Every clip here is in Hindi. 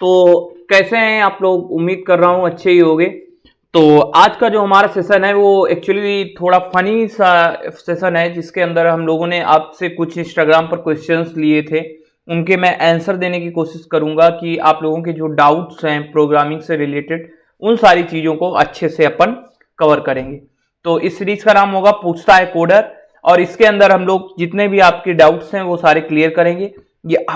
तो कैसे हैं आप लोग? उम्मीद कर रहा हूँ अच्छे ही होंगे। तो आज का जो हमारा सेशन है वो एक्चुअली थोड़ा फनी सा सेशन है, जिसके अंदर हम लोगों ने आपसे कुछ इंस्टाग्राम पर क्वेश्चंस लिए थे, उनके मैं आंसर देने की कोशिश करूंगा कि आप लोगों के जो डाउट्स हैं प्रोग्रामिंग से रिलेटेड, उन सारी चीज़ों को अच्छे से अपन कवर करेंगे। तो इस सीरीज का नाम होगा पूछता है कोडर, और इसके अंदर हम लोग जितने भी आपके डाउट्स हैं वो सारे क्लियर करेंगे। ये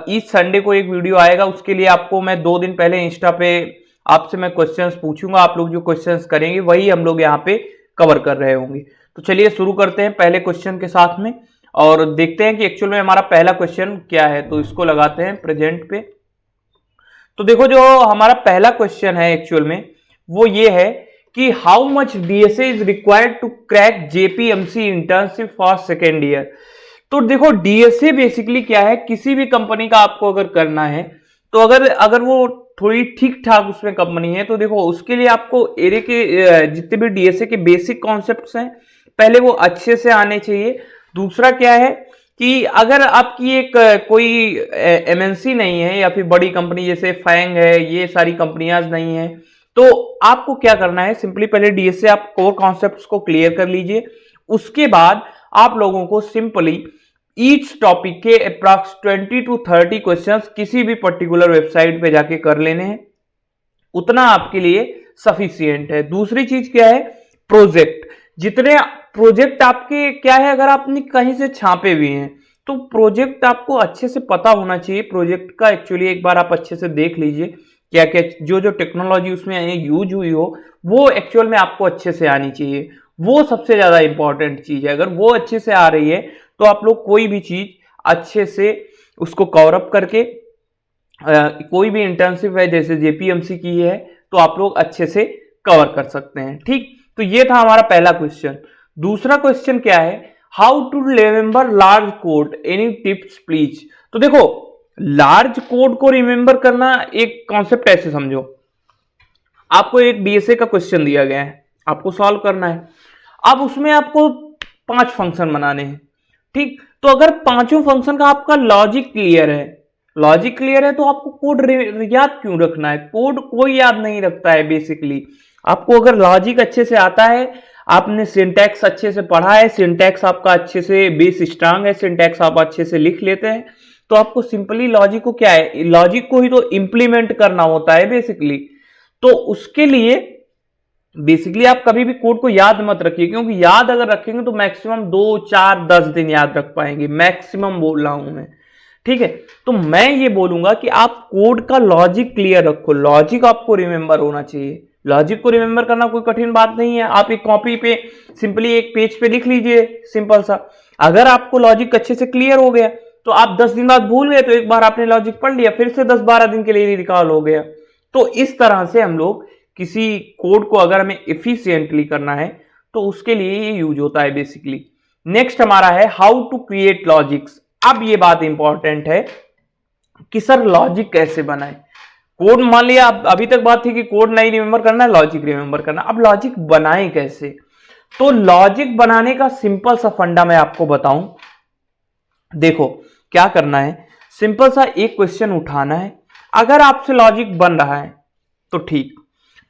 इस संडे को एक वीडियो आएगा, उसके लिए आपको मैं 2 दिन पहले इंस्टा पे आपसे मैं क्वेश्चंस पूछूंगा, आप लोग जो क्वेश्चंस करेंगे वही हम लोग यहाँ पे कवर कर रहे होंगे। तो चलिए शुरू करते हैं पहले क्वेश्चन के साथ में, और देखते हैं कि एक्चुअल में हमारा पहला क्वेश्चन क्या है। तो इसको लगाते हैं प्रेजेंट पे। तो देखो, जो हमारा पहला क्वेश्चन है एक्चुअल में वो ये है कि how much DSA is required to crack JPMC internship for second year. तो देखो, डीएसए बेसिकली क्या है, किसी भी कंपनी का आपको अगर करना है तो अगर वो थोड़ी ठीक ठाक उसमें कंपनी है, तो देखो उसके लिए आपको एरे के जितने भी डीएसए के बेसिक कॉन्सेप्ट्स हैं पहले वो अच्छे से आने चाहिए। दूसरा क्या है कि अगर आपकी एक कोई एमएनसी नहीं है या फिर बड़ी कंपनी जैसे फैंग है, ये सारी कंपनियां नहीं है, तो आपको क्या करना है, सिंपली पहले डीएसए आप कोर कॉन्सेप्ट्स को क्लियर कर लीजिए। उसके बाद आप लोगों को सिंपली ईच टॉपिक के अप्रॉक्स 20 to 30 क्वेश्चंस किसी भी पर्टिकुलर वेबसाइट पे जाके कर लेने हैं, उतना आपके लिए सफिशियंट है। दूसरी चीज क्या है, प्रोजेक्ट। जितने प्रोजेक्ट आपके क्या है, अगर आपने कहीं से छापे भी हैं तो प्रोजेक्ट आपको अच्छे से पता होना चाहिए। प्रोजेक्ट का एक्चुअली एक बार आप अच्छे से देख लीजिए, क्या क्या जो टेक्नोलॉजी उसमें यूज हुई हो वो एक्चुअल में आपको अच्छे से आनी चाहिए। वो सबसे ज्यादा इंपॉर्टेंट चीज है। अगर वो अच्छे से आ रही है तो आप लोग कोई भी चीज अच्छे से उसको कवर अप करके कोई भी इंटर्नशिप है जैसे जेपीएमसी की है तो आप लोग अच्छे से कवर कर सकते हैं। ठीक, तो ये था हमारा पहला क्वेश्चन। दूसरा क्वेश्चन क्या है, how to remember large code, any tips please. तो देखो, लार्ज कोड को रिमेंबर करना एक कॉन्सेप्ट ऐसे समझो, आपको एक डीएसए का क्वेश्चन दिया गया है, आपको सॉल्व करना है। अब उसमें आपको 5 फंक्शन बनाने हैं। ठीक, तो अगर पांचों फंक्शन का आपका लॉजिक क्लियर है तो आपको कोड याद क्यों रखना है? कोड कोई याद नहीं रखता है बेसिकली। आपको अगर लॉजिक अच्छे से आता है, आपने सिंटैक्स अच्छे से पढ़ा है, सिंटैक्स आपका अच्छे से बेस स्ट्रांग है, सिंटैक्स आप अच्छे से लिख लेते हैं, तो आपको सिंपली लॉजिक को क्या है, लॉजिक को ही तो इंप्लीमेंट करना होता है बेसिकली। तो उसके लिए बेसिकली आप कभी भी कोड को याद मत रखिए, क्योंकि याद अगर रखेंगे तो मैक्सिमम 2, 4, 10 दिन याद रख पाएंगे, मैक्सिमम बोल रहा हूं मैं। ठीक है, तो मैं ये बोलूंगा कि आप कोड का लॉजिक क्लियर रखो, लॉजिक आपको रिमेंबर होना चाहिए। लॉजिक को रिमेंबर करना कोई कठिन बात नहीं है, आप एक कॉपी पे सिंपली एक पेज पे लिख लीजिए, सिंपल सा। अगर आपको लॉजिक अच्छे से क्लियर हो गया तो आप 10 दिन बाद भूल गए तो एक बार आपने लॉजिक पढ़ लिया, फिर से 10-12 दिन के लिए रिकॉल हो गया। तो इस तरह से हम लोग किसी कोड को अगर हमें एफिशिएंटली करना है तो उसके लिए ये यूज होता है बेसिकली। नेक्स्ट हमारा है हाउ टू क्रिएट लॉजिक्स। अब ये बात इंपॉर्टेंट है कि सर लॉजिक कैसे बनाए। कोड मान लिया, अभी तक बात थी कि कोड नहीं रिमेंबर करना है, लॉजिक रिमेंबर करना। अब लॉजिक बनाए कैसे? तो लॉजिक बनाने का सिंपल सा फंडा मैं आपको बताऊं। देखो क्या करना है, सिंपल सा एक क्वेश्चन उठाना है। अगर आपसे लॉजिक बन रहा है तो ठीक,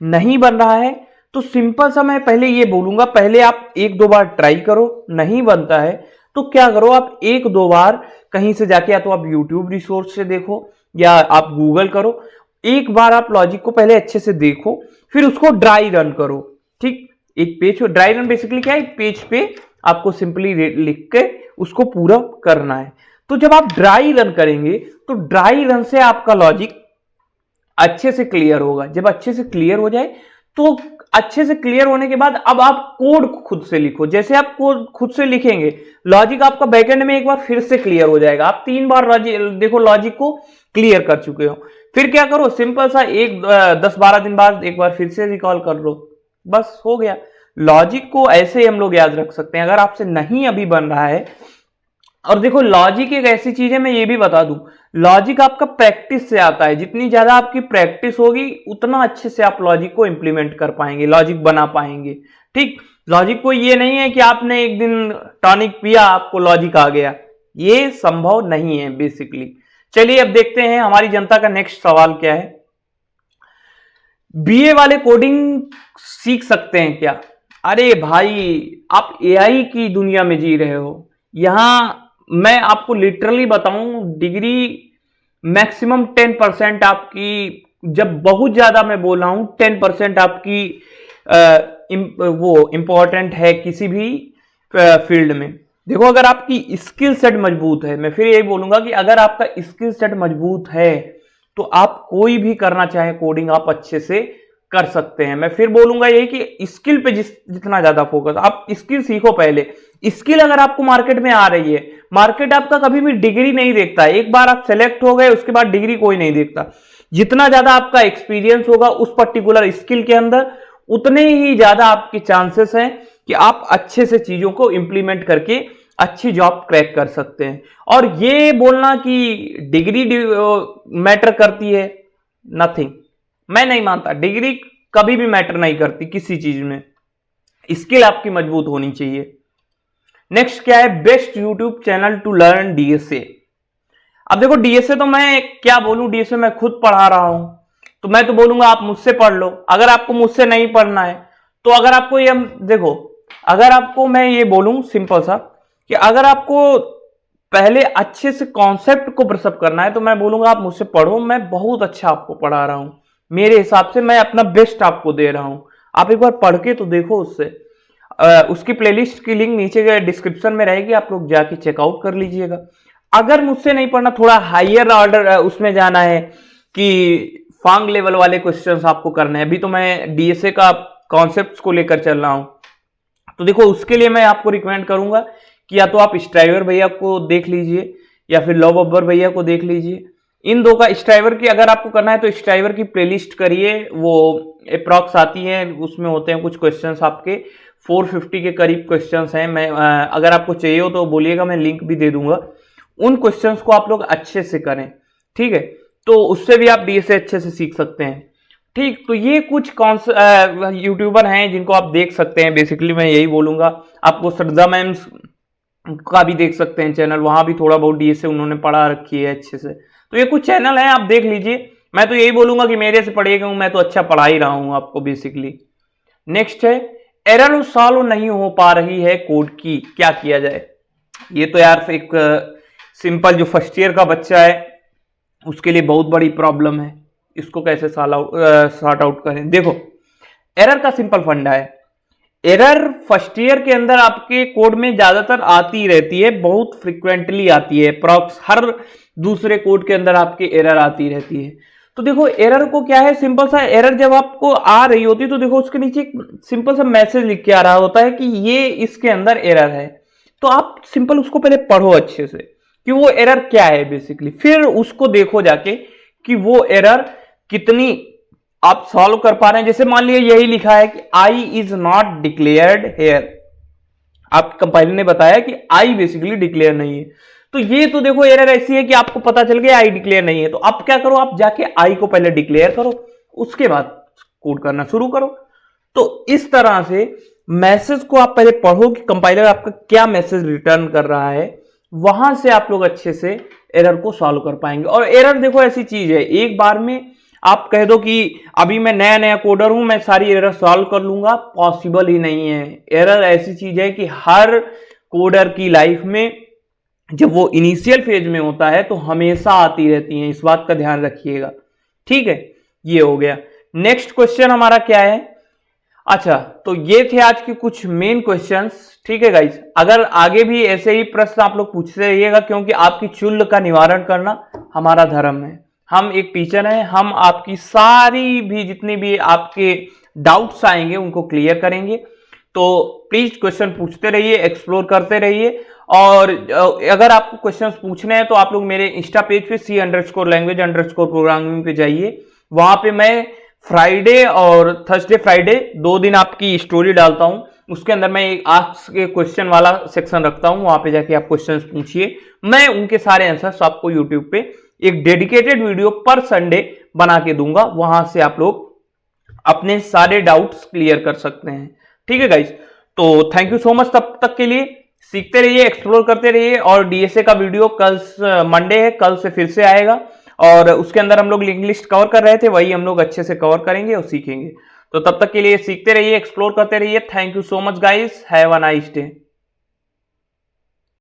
नहीं बन रहा है तो सिंपल सा मैं पहले ये बोलूंगा, पहले आप 1-2 बार ट्राई करो। नहीं बनता है तो क्या करो, आप 1-2 बार कहीं से जाके, या तो आप यूट्यूब रिसोर्स से देखो या आप गूगल करो। एक बार आप लॉजिक को पहले अच्छे से देखो, फिर उसको ड्राई रन करो। ठीक, एक पेज पे ड्राई रन बेसिकली क्या है, एक पेज पे आपको सिंपली लिख के उसको पूरा करना है। तो जब आप ड्राई रन करेंगे तो ड्राई रन से आपका लॉजिक अच्छे से क्लियर होगा। जब अच्छे से क्लियर हो जाए तो अच्छे से क्लियर होने के बाद अब आप कोड खुद से लिखो। जैसे आप कोड खुद से लिखेंगे, लॉजिक आपका बैकएंड में एक बार फिर से क्लियर हो जाएगा। आप 3 बार देखो लॉजिक को क्लियर कर चुके हो। फिर क्या करो, सिंपल सा 10-12 दिन बाद एक बार फिर से रिकॉल कर लो, बस हो गया। लॉजिक को ऐसे ही हम लोग याद रख सकते हैं। अगर आपसे नहीं अभी बन रहा है, और देखो लॉजिक एक ऐसी चीज है, मैं ये भी बता दूं, लॉजिक आपका प्रैक्टिस से आता है। जितनी ज्यादा आपकी प्रैक्टिस होगी उतना अच्छे से आप लॉजिक को इंप्लीमेंट कर पाएंगे, लॉजिक बना पाएंगे। ठीक, लॉजिक को ये नहीं है कि आपने एक दिन टॉनिक पिया आपको लॉजिक आ गया, ये संभव नहीं है बेसिकली। चलिए अब देखते हैं हमारी जनता का नेक्स्ट सवाल क्या है। बीए वाले कोडिंग सीख सकते हैं क्या? अरे भाई, आप एआई की दुनिया में जी रहे हो। यहां मैं आपको लिटरली बताऊं, डिग्री मैक्सिमम 10% आपकी, जब बहुत ज्यादा मैं बोल रहा हूं 10% आपकी वो इंपॉर्टेंट है किसी भी फील्ड में। देखो, अगर आपकी स्किल सेट मजबूत है, मैं फिर यही बोलूंगा कि अगर आपका स्किल सेट मजबूत है तो आप कोई भी करना चाहे कोडिंग आप अच्छे से कर सकते हैं। मैं फिर बोलूंगा यही कि स्किल पे जितना ज्यादा फोकस, आप स्किल सीखो पहले। स्किल अगर आपको मार्केट में आ रही है, मार्केट आपका कभी भी डिग्री नहीं देखता। एक बार आप सेलेक्ट हो गए उसके बाद डिग्री कोई नहीं देखता। जितना ज्यादा आपका एक्सपीरियंस होगा उस पर्टिकुलर स्किल के अंदर, उतने ही ज्यादा आपके चांसेस हैं कि आप अच्छे से चीजों को इंप्लीमेंट करके अच्छी जॉब क्रैक कर सकते हैं। और ये बोलना कि डिग्री मैटर करती है, नथिंग। मैं नहीं मानता, डिग्री कभी भी मैटर नहीं करती किसी चीज में। स्किल आपकी मजबूत होनी चाहिए। नेक्स्ट क्या है? Best YouTube channel to learn DSA. अब देखो, डीएसए तो मैं क्या बोलूं, डीएसए मैं खुद पढ़ा रहा हूं, तो मैं तो बोलूंगा आप मुझसे पढ़ लो। अगर आपको मुझसे नहीं पढ़ना है तो अगर आपको ये, देखो, अगर आपको मैं ये बोलूं सिंपल सा कि अगर आपको पहले अच्छे से कॉन्सेप्ट को प्रसव करना है तो मैं बोलूंगा आप मुझसे पढ़ो। मैं बहुत अच्छा आपको पढ़ा रहा हूं, मेरे हिसाब से मैं अपना बेस्ट आपको दे रहा हूं। आप एक बार पढ़ के तो देखो उससे। उसकी प्लेलिस्ट की लिंक नीचे डिस्क्रिप्शन में रहेगी, आप लोग जाके चेकआउट कर लीजिएगा। अगर मुझसे नहीं पढ़ना, थोड़ा हायर ऑर्डर उसमें जाना है कि फांग लेवल वाले क्वेश्चंस आपको करने हैं, अभी तो मैं डीएसए का कॉन्सेप्ट्स को लेकर चल रहा हूं, तो देखो उसके लिए मैं आपको रिकमेंड करूंगा कि या तो आप स्ट्राइवर भैया को देख लीजिए या फिर लव बब्बर भैया को देख लीजिए। इन दो का, स्ट्राइवर की अगर आपको करना है तो स्ट्राइवर की प्लेलिस्ट करिए, वो अप्रॉक्स आती है, उसमें होते हैं कुछ क्वेश्चंस आपके 450 के करीब क्वेश्चंस हैं। मैं अगर आपको चाहिए हो तो बोलिएगा, मैं लिंक भी दे दूंगा। उन क्वेश्चंस को आप लोग अच्छे से करें, ठीक है, तो उससे भी आप डीएसए अच्छे से सीख सकते हैं। ठीक, तो ये कुछ यूट्यूबर हैं जिनको आप देख सकते हैं। बेसिकली मैं यही बोलूंगा, आपको श्रद्धा मैम का भी देख सकते हैं चैनल, वहां भी थोड़ा बहुत डीएसए उन्होंने पढ़ा रखी है अच्छे से। तो ये कुछ चैनल हैं, आप देख लीजिए। मैं तो यही बोलूंगा कि मेरे से पढ़िएगा, मैं तो अच्छा पढ़ा ही रहा हूं आपको बेसिकली। नेक्स्ट है, एरर सॉल्व नहीं हो पा रही है कोड की, क्या किया जाए? ये तो यार एक सिंपल, जो फर्स्ट ईयर का बच्चा है उसके लिए बहुत बड़ी प्रॉब्लम है। इसको कैसे सॉर्ट आउट करें? देखो, एरर का सिंपल फंडा है। एरर फर्स्ट ईयर के अंदर आपके कोड में ज्यादातर आती रहती है, बहुत फ्रिक्वेंटली आती है, अप्रॉक्स हर दूसरे कोड के अंदर आपके एरर आती रहती है। तो देखो, एरर को क्या है, सिंपल सा, एरर जब आपको आ रही होती है तो देखो उसके नीचे एक सिंपल सा मैसेज लिख के आ रहा होता है कि ये इसके अंदर एरर है। तो आप सिंपल उसको पहले पढ़ो अच्छे से कि वो एरर क्या है बेसिकली, फिर उसको देखो जाके कि वो एरर कितनी आप सॉल्व कर पा रहे हैं। जैसे मान लिया यही लिखा है कि I is not declared hair, आप कंपाइलर ने बताया कि आई बेसिकली डिक्लेयर नहीं है। तो ये तो देखो एरर ऐसी है कि आपको पता चल गया आई डिक्लेयर नहीं है, तो आप क्या करो, आप जाके आई को पहले डिक्लेयर करो, उसके बाद कोड करना शुरू करो। तो इस तरह से मैसेज को आप पहले पढ़ो कि कंपाइलर आपका क्या मैसेज रिटर्न कर रहा है, वहां से आप लोग अच्छे से एरर को सॉल्व कर पाएंगे। और एरर देखो ऐसी चीज है, एक बार में आप कह दो कि अभी मैं नया नया कोडर हूं, मैं सारी एरर सॉल्व कर लूंगा, पॉसिबल ही नहीं है। एरर ऐसी चीज है कि हर कोडर की लाइफ में जब वो इनिशियल फेज में होता है तो हमेशा आती रहती है, इस बात का ध्यान रखिएगा, ठीक है। ये हो गया। नेक्स्ट क्वेश्चन हमारा क्या है? अच्छा, तो ये थे आज के कुछ मेन क्वेश्चंस, ठीक है गाइस। अगर आगे भी ऐसे ही प्रश्न आप लोग पूछते रहिएगा, क्योंकि आपकी चुल का निवारण करना हमारा धर्म है। हम एक टीचर हैं, हम आपकी सारी भी जितनी भी आपके डाउट्स आएंगे उनको क्लियर करेंगे। तो प्लीज क्वेश्चन पूछते रहिए, एक्सप्लोर करते रहिए। और अगर आपको क्वेश्चंस पूछने हैं तो आप लोग मेरे इंस्टा पेज पे C_language_programming पे जाइए। वहां पे मैं फ्राइडे और थर्सडे फ्राइडे 2 दिन आपकी स्टोरी डालता हूं, उसके अंदर मैं एक आस्क के क्वेश्चन वाला सेक्शन रखता हूं, वहां पे जाके आप क्वेश्चंस पूछिए, मैं उनके सारे आंसर्स आपको यूट्यूब पे एक डेडिकेटेड वीडियो पर संडे बना के दूंगा। वहां से आप लोग अपने सारे डाउट्स क्लियर कर सकते हैं, ठीक है गाइस। तो थैंक यू सो मच तब तक के लिए। सीखते रहिए, एक्सप्लोर करते रहिए। और डीएसए का वीडियो कल मंडे है, कल से फिर से आएगा और उसके अंदर हम लोग लिंक लिस्ट कवर कर रहे थे, वही हम लोग अच्छे से कवर करेंगे और सीखेंगे। तो तब तक के लिए सीखते रहिए, एक्सप्लोर करते रहिए। Thank you so much guys, have a nice day.